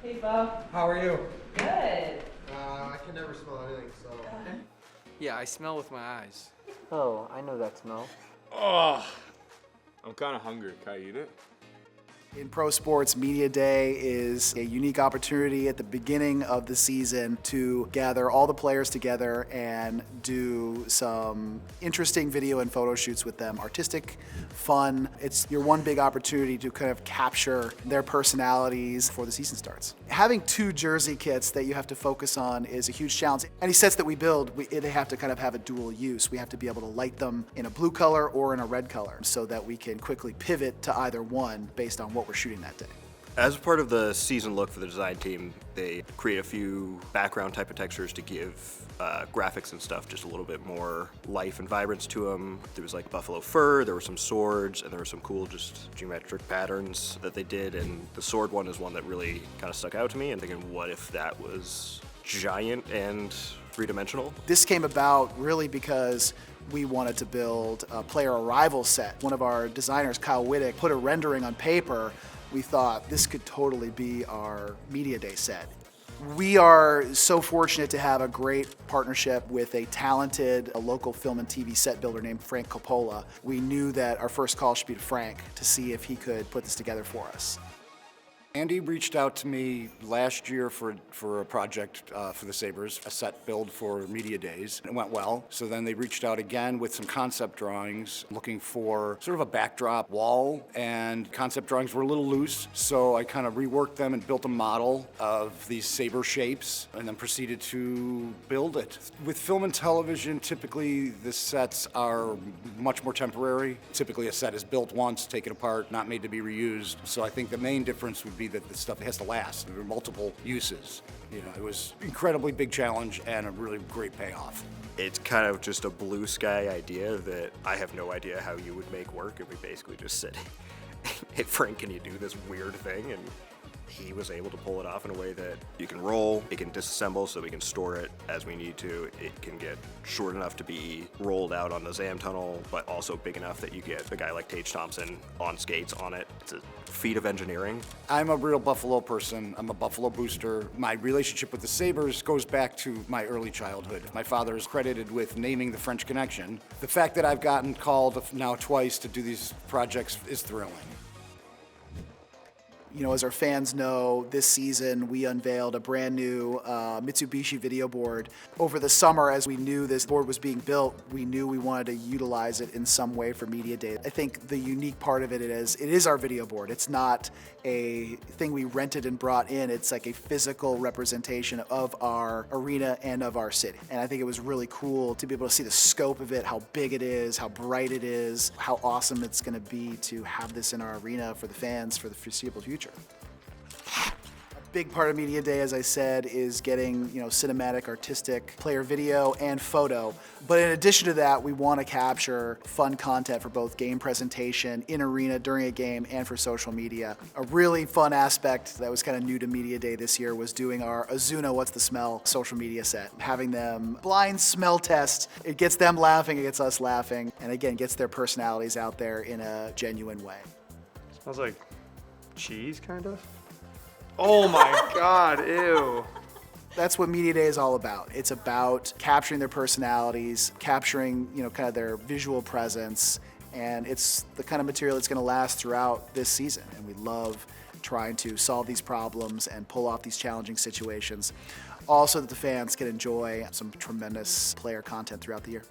Hey, Bob. How are you? Good. I can never smell anything, so. Yeah, I smell with my eyes. Oh, I know that smell. Oh, I'm kind of hungry. Can I eat it? In pro sports, Media Day is a unique opportunity at the beginning of the season to gather all the players together and do some interesting video and photo shoots with them. Artistic, fun. It's your one big opportunity to kind of capture their personalities before the season starts. Having two jersey kits that you have to focus on is a huge challenge. Any sets that we build, they have to kind of have a dual use. We have to be able to light them in a blue color or in a red color so that we can quickly pivot to either one based on what we're shooting that day. As part of the season look for the design team, they create a few background type of textures to give graphics and stuff just a little bit more life and vibrance to them. There was like buffalo fur, there were some swords, and there were some cool just geometric patterns that they did, and the sword one is one that really kind of stuck out to me, and thinking, what if that was giant and three-dimensional? This came about really because we wanted to build a player arrival set. One of our designers, Kyle Wittick, put a rendering on paper. We thought this could totally be our Media Day set. We are so fortunate to have a great partnership with a talented local film and TV set builder named Frank Coppola. We knew that our first call should be to Frank to see if he could put this together for us. Andy reached out to me last year for a project for the Sabres, a set build for Media Days. It went well, so then they reached out again with some concept drawings, looking for sort of a backdrop wall, and concept drawings were a little loose, so I kind of reworked them and built a model of these saber shapes, and then proceeded to build it. With film and television, typically the sets are much more temporary. Typically a set is built once, taken apart, not made to be reused, so I think the main difference would be that the stuff has to last. There are multiple uses. You know, it was an incredibly big challenge and a really great payoff. It's kind of just a blue sky idea that I have no idea how you would make work, and we basically just said, hey Frank, can you do this weird thing? And he was able to pull it off in a way that you can roll, it can disassemble so we can store it as we need to. It can get short enough to be rolled out on the Zam tunnel, but also big enough that you get a guy like Tage Thompson on skates on it. It's a feat of engineering. I'm a real Buffalo person. I'm a Buffalo booster. My relationship with the Sabres goes back to my early childhood. My father is credited with naming the French Connection. The fact that I've gotten called now twice to do these projects is thrilling. You know, as our fans know, this season we unveiled a brand new Mitsubishi video board. Over the summer, as we knew this board was being built, we knew we wanted to utilize it in some way for Media Day. I think the unique part of it is our video board. It's not a thing we rented and brought in. It's like a physical representation of our arena and of our city. And I think it was really cool to be able to see the scope of it, how big it is, how bright it is, how awesome it's going to be to have this in our arena for the fans for the foreseeable future. A big part of Media Day, as I said, is getting cinematic, artistic player video and photo. But in addition to that, we want to capture fun content for both game presentation, in arena, during a game, and for social media. A really fun aspect that was kind of new to Media Day this year was doing our Azuna What's the Smell social media set. Having them blind smell test. It gets them laughing, it gets us laughing, and again, gets their personalities out there in a genuine way. Smells like cheese, kind of. Oh my God, ew. That's what Media Day is all about. It's about capturing their personalities, capturing, kind of their visual presence, and it's the kind of material that's going to last throughout this season. And we love trying to solve these problems and pull off these challenging situations, also that the fans can enjoy some tremendous player content throughout the year.